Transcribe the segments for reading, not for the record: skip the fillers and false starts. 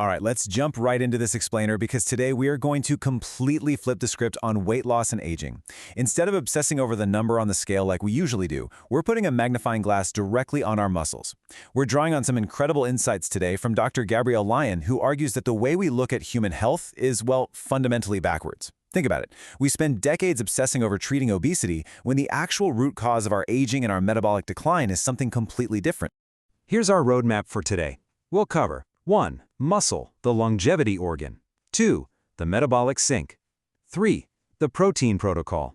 All right, let's jump right into this explainer because today we are going to completely flip the script on weight loss and aging. Instead of obsessing over the number on the scale like we usually do, we're putting a magnifying glass directly on our muscles. We're drawing on some incredible insights today from Dr. Gabrielle Lyon, who argues that the way we look at human health is, well, fundamentally backwards. Think about it. We spend decades obsessing over treating obesity when the actual root cause of our aging and our metabolic decline is something completely different. Here's our roadmap for today. We'll cover 1. Muscle, the longevity organ. 2. The metabolic sink. 3. The protein protocol.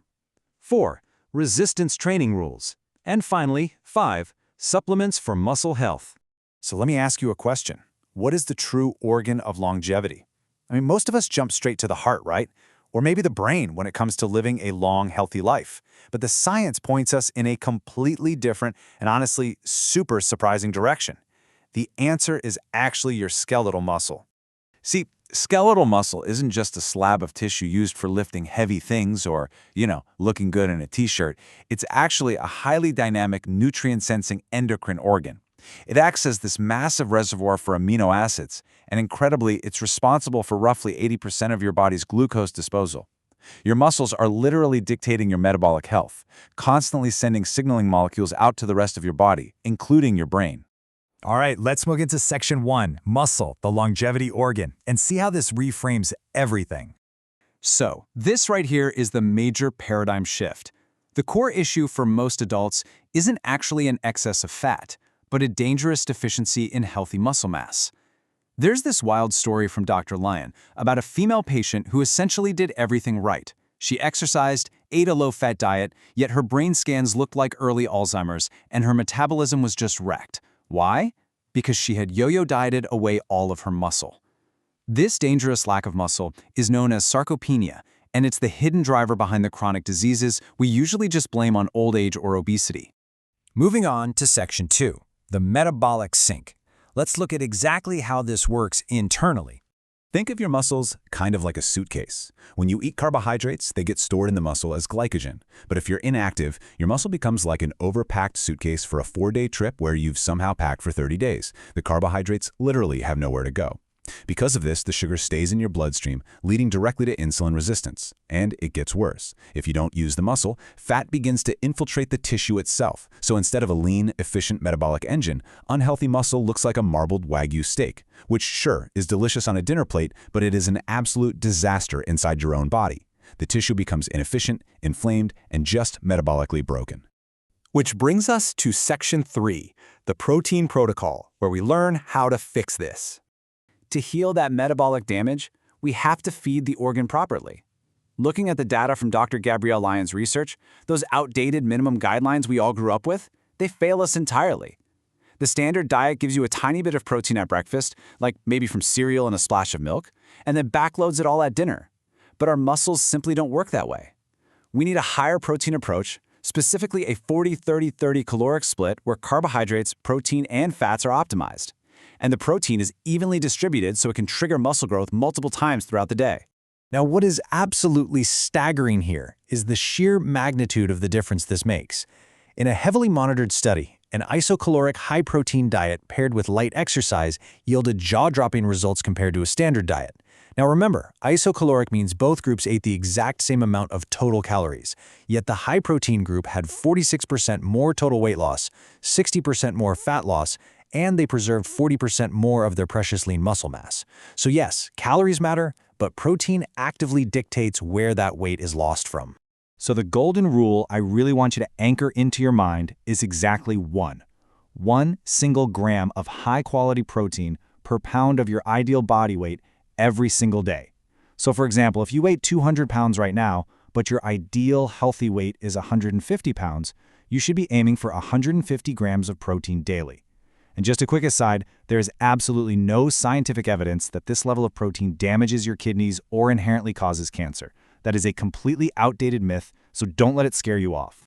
4. Resistance training rules. And finally, 5. Supplements for muscle health. So let me ask you a question. What is the true organ of longevity? I mean, most of us jump straight to the heart, right? Or maybe the brain when it comes to living a long, healthy life. But the science points us in a completely different and honestly super surprising direction. The answer is actually your skeletal muscle. See, skeletal muscle isn't just a slab of tissue used for lifting heavy things or, looking good in a t-shirt. It's actually a highly dynamic, nutrient-sensing endocrine organ. It acts as this massive reservoir for amino acids, and incredibly, it's responsible for roughly 80% of your body's glucose disposal. Your muscles are literally dictating your metabolic health, constantly sending signaling molecules out to the rest of your body, including your brain. All right, let's move into section 1, muscle, the longevity organ, and see how this reframes everything. So, this right here is the major paradigm shift. The core issue for most adults isn't actually an excess of fat, but a dangerous deficiency in healthy muscle mass. There's this wild story from Dr. Lyon about a female patient who essentially did everything right. She exercised, ate a low-fat diet, yet her brain scans looked like early Alzheimer's, and her metabolism was just wrecked. Why? Because she had yo-yo dieted away all of her muscle. This dangerous lack of muscle is known as sarcopenia, and it's the hidden driver behind the chronic diseases we usually just blame on old age or obesity. Moving on to section 2, the metabolic sink. Let's look at exactly how this works internally. Think of your muscles kind of like a suitcase. When you eat carbohydrates, they get stored in the muscle as glycogen. But if you're inactive, your muscle becomes like an overpacked suitcase for a 4-day trip where you've somehow packed for 30 days. The carbohydrates literally have nowhere to go. Because of this, the sugar stays in your bloodstream, leading directly to insulin resistance. And it gets worse. If you don't use the muscle, fat begins to infiltrate the tissue itself. So instead of a lean, efficient metabolic engine, unhealthy muscle looks like a marbled Wagyu steak, which sure is delicious on a dinner plate, but it is an absolute disaster inside your own body. The tissue becomes inefficient, inflamed, and just metabolically broken. Which brings us to section 3, the protein protocol, where we learn how to fix this. To heal that metabolic damage, we have to feed the organ properly. Looking at the data from Dr. Gabrielle Lyon's research, those outdated minimum guidelines we all grew up with, they fail us entirely. The standard diet gives you a tiny bit of protein at breakfast, like maybe from cereal and a splash of milk, and then backloads it all at dinner. But our muscles simply don't work that way. We need a higher protein approach, specifically a 40-30-30 caloric split where carbohydrates, protein, and fats are optimized. And the protein is evenly distributed so it can trigger muscle growth multiple times throughout the day. Now, what is absolutely staggering here is the sheer magnitude of the difference this makes. In a heavily monitored study, an isocaloric high-protein diet paired with light exercise yielded jaw-dropping results compared to a standard diet. Now remember, isocaloric means both groups ate the exact same amount of total calories, yet the high-protein group had 46% more total weight loss, 60% more fat loss, and they preserved 40% more of their precious lean muscle mass. So yes, calories matter, but protein actively dictates where that weight is lost from. So the golden rule I really want you to anchor into your mind is exactly 1 single gram of high-quality protein per pound of your ideal body weight every single day. So for example, if you weigh 200 pounds right now, but your ideal healthy weight is 150 pounds, you should be aiming for 150 grams of protein daily. And just a quick aside, there is absolutely no scientific evidence that this level of protein damages your kidneys or inherently causes cancer. That is a completely outdated myth, so don't let it scare you off.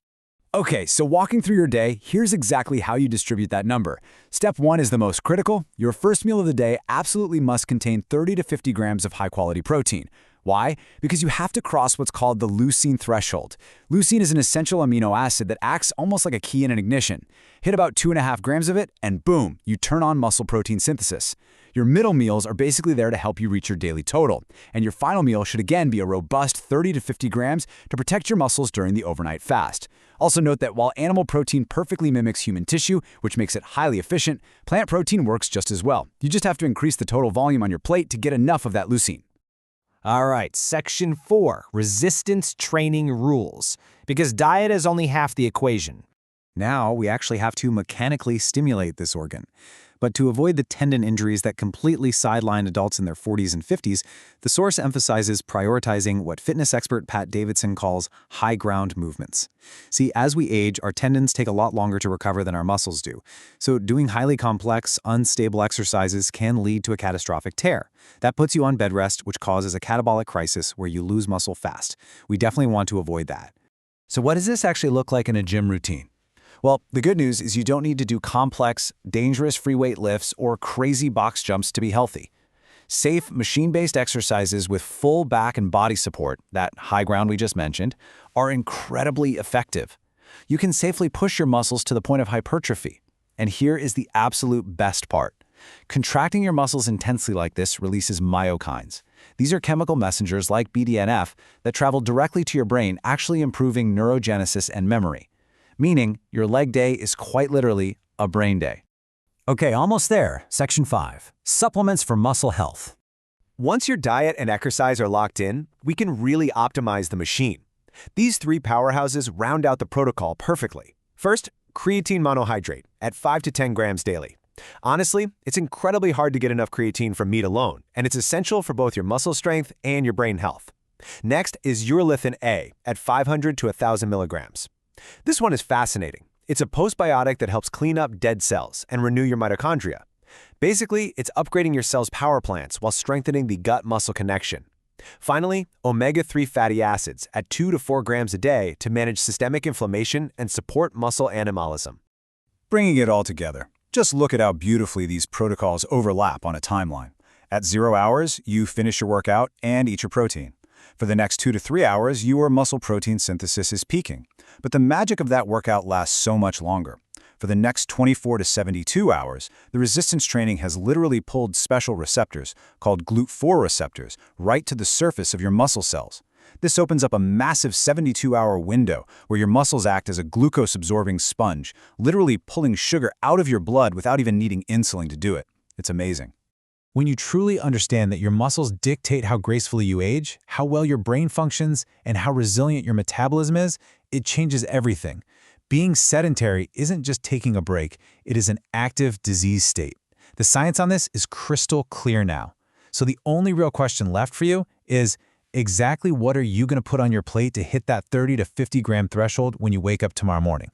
Okay, so walking through your day, here's exactly how you distribute that number. Step 1 is the most critical. Your first meal of the day absolutely must contain 30 to 50 grams of high-quality protein. Why? Because you have to cross what's called the leucine threshold. Leucine is an essential amino acid that acts almost like a key in an ignition. Hit about 2.5 grams of it, and boom, you turn on muscle protein synthesis. Your middle meals are basically there to help you reach your daily total, and your final meal should again be a robust 30 to 50 grams to protect your muscles during the overnight fast. Also note that while animal protein perfectly mimics human tissue, which makes it highly efficient, plant protein works just as well. You just have to increase the total volume on your plate to get enough of that leucine. All right, Section 4, resistance training rules. Because diet is only half the equation. Now we actually have to mechanically stimulate this organ. But to avoid the tendon injuries that completely sideline adults in their 40s and 50s, the source emphasizes prioritizing what fitness expert Pat Davidson calls high ground movements. See, as we age, our tendons take a lot longer to recover than our muscles do. So doing highly complex, unstable exercises can lead to a catastrophic tear. That puts you on bed rest, which causes a catabolic crisis where you lose muscle fast. We definitely want to avoid that. So what does this actually look like in a gym routine? Well, the good news is you don't need to do complex, dangerous free weight lifts or crazy box jumps to be healthy. Safe, machine-based exercises with full back and body support, that high ground we just mentioned, are incredibly effective. You can safely push your muscles to the point of hypertrophy. And here is the absolute best part. Contracting your muscles intensely like this releases myokines. These are chemical messengers like BDNF that travel directly to your brain, actually improving neurogenesis and memory. Meaning, your leg day is quite literally a brain day. Okay, almost there. Section 5, supplements for muscle health. Once your diet and exercise are locked in, we can really optimize the machine. These three powerhouses round out the protocol perfectly. First, creatine monohydrate at 5 to 10 grams daily. Honestly, it's incredibly hard to get enough creatine from meat alone, and it's essential for both your muscle strength and your brain health. Next is urolithin A at 500 to 1,000 milligrams. This one is fascinating. It's a postbiotic that helps clean up dead cells and renew your mitochondria. Basically, it's upgrading your cell's power plants while strengthening the gut-muscle connection. Finally, omega-3 fatty acids at 2 to 4 grams a day to manage systemic inflammation and support muscle anabolism. Bringing it all together, just look at how beautifully these protocols overlap on a timeline. At 0 hours, you finish your workout and eat your protein. For the next 2 to 3 hours, your muscle protein synthesis is peaking. But the magic of that workout lasts so much longer. For the next 24 to 72 hours, the resistance training has literally pulled special receptors, called GLUT4 receptors, right to the surface of your muscle cells. This opens up a massive 72-hour window where your muscles act as a glucose-absorbing sponge, literally pulling sugar out of your blood without even needing insulin to do it. It's amazing. When you truly understand that your muscles dictate how gracefully you age, how well your brain functions, and how resilient your metabolism is, it changes everything. Being sedentary isn't just taking a break, it is an active disease state. The science on this is crystal clear now. So the only real question left for you is, exactly what are you going to put on your plate to hit that 30 to 50 gram threshold when you wake up tomorrow morning?